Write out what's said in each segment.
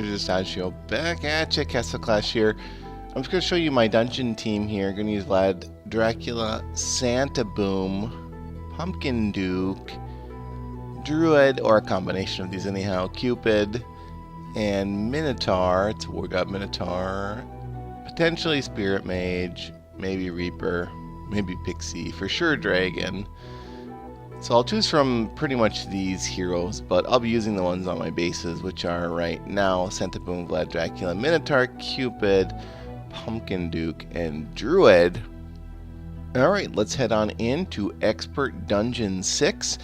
Distaggio back at you, Castle Clash here. I'm just going to show you my dungeon team here. I'm going to use Vlad Dracula, Santa Boom, Pumpkin Duke, Druid, or a combination of these anyhow, Cupid, and Minotaur. It's a War God Minotaur, potentially Spirit Mage, maybe Reaper, maybe Pixie, for sure Dragon. So I'll choose from pretty much these heroes, but I'll be using the ones on my bases, which are right now Santa Boom, Vlad Dracula, Minotaur, Cupid, Pumpkin Duke, and Druid. Alright, let's head on into Expert Dungeon 6.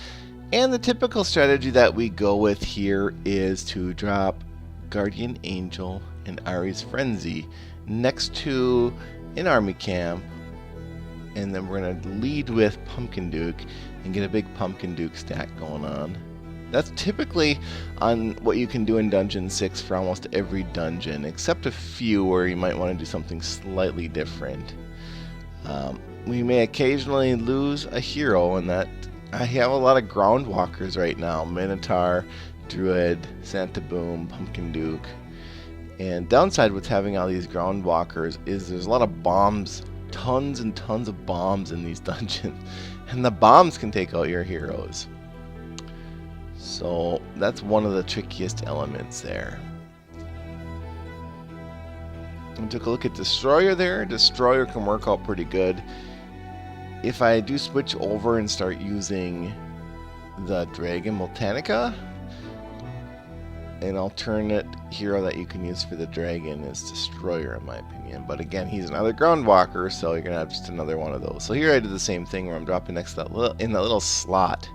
And the typical strategy that we go with here is to drop Guardian Angel and Ari's Frenzy next to an army camp. And then we're going to lead with Pumpkin Duke and get a big Pumpkin Duke stack going on. That's typically on what you can do in Dungeon 6 for almost every dungeon, except a few where you might want to do something slightly different. We may occasionally lose a hero, and that I have a lot of ground walkers right now. Minotaur, Druid, Santa Boom, Pumpkin Duke. And downside with having all these ground walkers is there's a lot of bombs. Tons and tons of bombs in these dungeons, and the bombs can take out your heroes. So that's one of the trickiest elements there. I took a look at Destroyer there. Destroyer can work out pretty good. If I do switch over and start using the Dragon Botanica, an alternate hero that you can use for the dragon is Destroyer, in my opinion. But again, he's another ground walker, so you're gonna have just another one of those. So here I did the same thing where I'm dropping next to that little slot.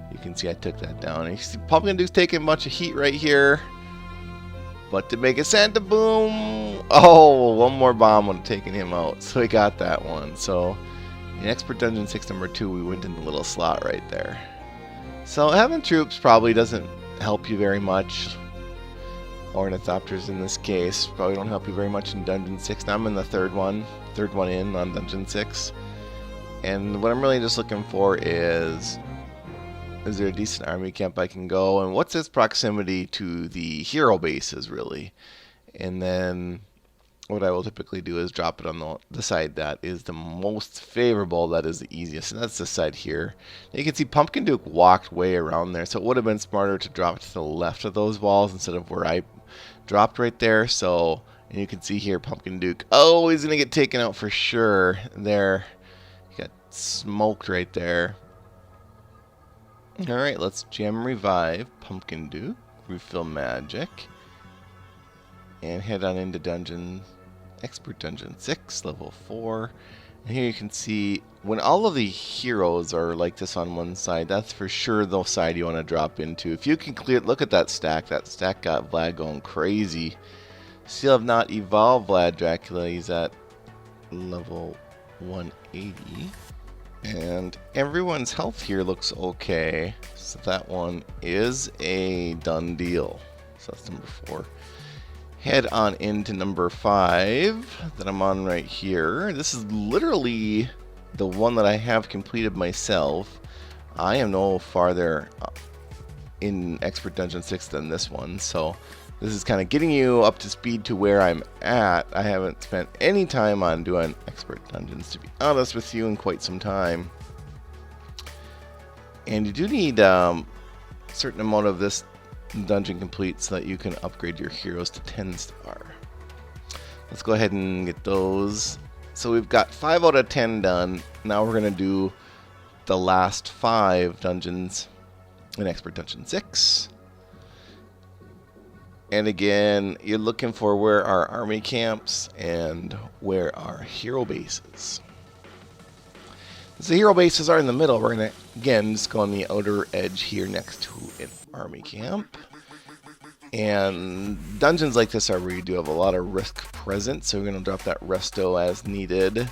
You can see I took that down. And you see Pumpkin Duke's taking a bunch of heat right here. But to make a Santa Boom, oh, one more bomb would have taken him out. So he got that one. So in Expert Dungeon 6 number 2, we went in the little slot right there. So having troops probably doesn't help you very much. Ornithopters in this case probably don't help you very much in Dungeon 6. Now I'm in the third one in on Dungeon 6. And what I'm really just looking for is there a decent army camp I can go, and what's its proximity to the hero bases really. And then what I will typically do is drop it on the side that is the most favorable, that is the easiest, and that's the side here. Now you can see Pumpkin Duke walked way around there, so it would have been smarter to drop to the left of those walls instead of where I dropped right there. So, and you can see here Pumpkin Duke, oh, he's going to get taken out for sure. There, he got smoked right there. Alright, let's gem revive Pumpkin Duke, refill magic, and head on into Expert Dungeon 6, level 4. And here you can see when all of the heroes are like this on one side, that's for sure the side you want to drop into. If you can clear, look at that stack got Vlad going crazy. Still have not evolved Vlad Dracula, he's at level 180. And everyone's health here looks okay, so that one is a done deal. So that's number 4. Head on into number 5 that I'm on right here. This is literally the one that I have completed myself. I am no farther in Expert Dungeon 6 than this one, so this is kind of getting you up to speed to where I'm at. I haven't spent any time on doing Expert Dungeons, to be honest with you, in quite some time. And you do need a certain amount of this dungeon complete so that you can upgrade your heroes to 10 star. Let's go ahead and get those. So we've got 5 out of 10 done. Now we're going to do the last 5 dungeons in Expert Dungeon 6. And again, you're looking for where our army camps and where our hero bases. So the hero bases are in the middle. We're going to, again, just go on the outer edge here next to an army camp. And dungeons like this are where you do have a lot of risk present, so we're going to drop that resto as needed.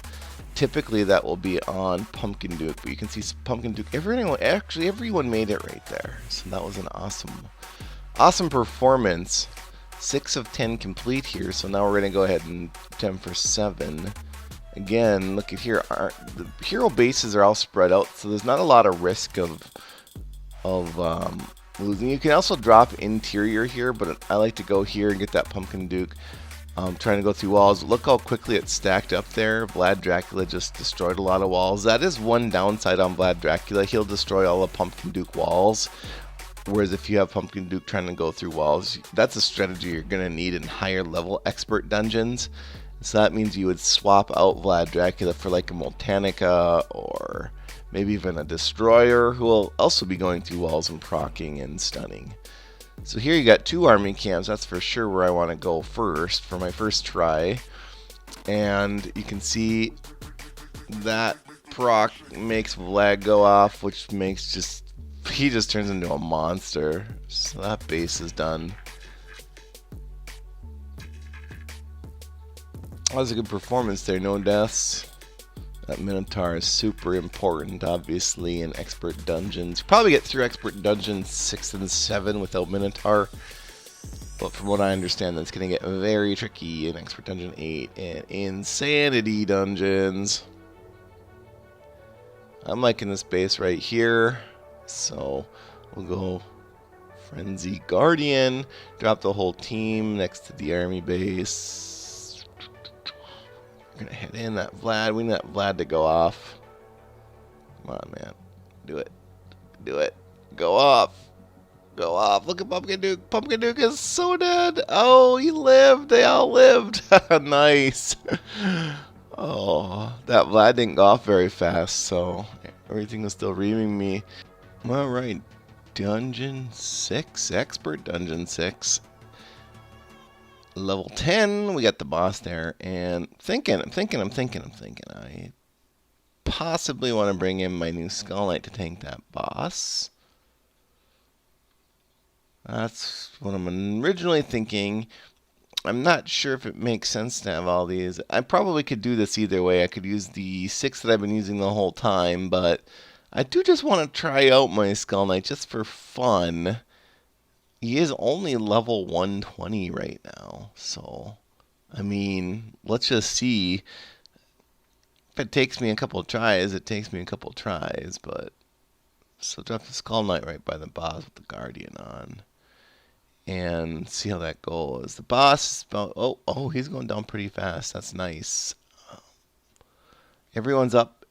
Typically that will be on Pumpkin Duke, but you can see Pumpkin Duke, everyone made it right there. So that was an awesome performance. 6 of 10 complete here, so now we're going to go ahead and attempt for 7. Again, look at here, the hero bases are all spread out, so there's not a lot of risk of losing. You can also drop interior here, but I like to go here and get that Pumpkin Duke. Trying to go through walls. Look how quickly it's stacked up there. Vlad Dracula just destroyed a lot of walls. That is one downside on Vlad Dracula. He'll destroy all the Pumpkin Duke walls. Whereas if you have Pumpkin Duke trying to go through walls, that's a strategy you're going to need in higher level expert dungeons. So that means you would swap out Vlad Dracula for like a Multanica or maybe even a Destroyer who will also be going through walls and proccing and stunning. So here you got 2 army camps. That's for sure where I want to go first for my first try. And you can see that proc makes Vlad go off, which makes he just turns into a monster. So that base is done. That was a good performance there, no deaths. That Minotaur is super important, obviously, in expert dungeons. You probably get through expert dungeons 6 and 7 without Minotaur. But from what I understand, that's going to get very tricky in expert dungeon 8 and insanity dungeons. I'm liking this base right here. So we'll go Frenzy Guardian, drop the whole team next to the army base. We're gonna head in that Vlad. We need that Vlad to go off. Come on, man. Do it. Do it. Go off. Go off. Look at Pumpkin Duke. Pumpkin Duke is so dead. Oh, he lived. They all lived. Nice. Oh, that Vlad didn't go off very fast, so everything was still reaming me. Alright. Dungeon 6. Expert Dungeon 6. Level 10, we got the boss there, and I'm thinking, I possibly want to bring in my new Skull Knight to tank that boss. That's what I'm originally thinking. I'm not sure if it makes sense to have all these. I probably could do this either way. I could use the 6 that I've been using the whole time, but I do just want to try out my Skull Knight just for fun. He is only level 120 right now, so, I mean, let's just see. If it takes me a couple tries, it takes me a couple tries, but, so drop the Skull Knight right by the boss with the Guardian on, and see how that goes. The boss is about, oh, he's going down pretty fast, that's nice. Everyone's up,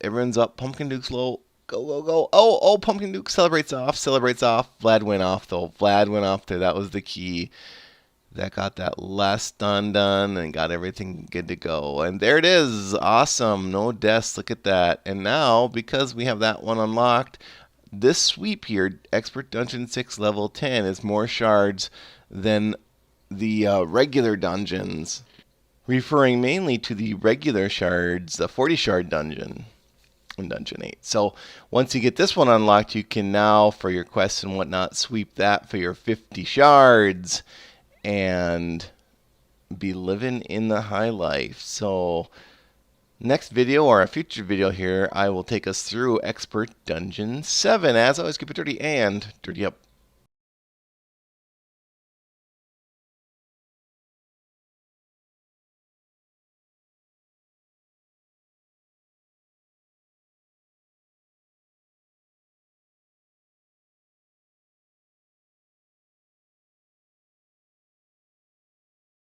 Pumpkin Duke's low. Go, go, go. Oh, Pumpkin Duke celebrates off. Vlad went off, though. Vlad went off there. That was the key. That got that last stun done and got everything good to go. And there it is. Awesome. No deaths. Look at that. And now, because we have that one unlocked, this sweep here, Expert Dungeon 6 level 10, is more shards than the regular dungeons. Referring mainly to the regular shards, the 40 shard dungeon. In Dungeon 8. So once you get this one unlocked, you can now, for your quests and whatnot, sweep that for your 50 shards and be living in the high life. So next video, or a future video here, I will take us through Expert Dungeon 7. As always, keep it dirty and dirty up.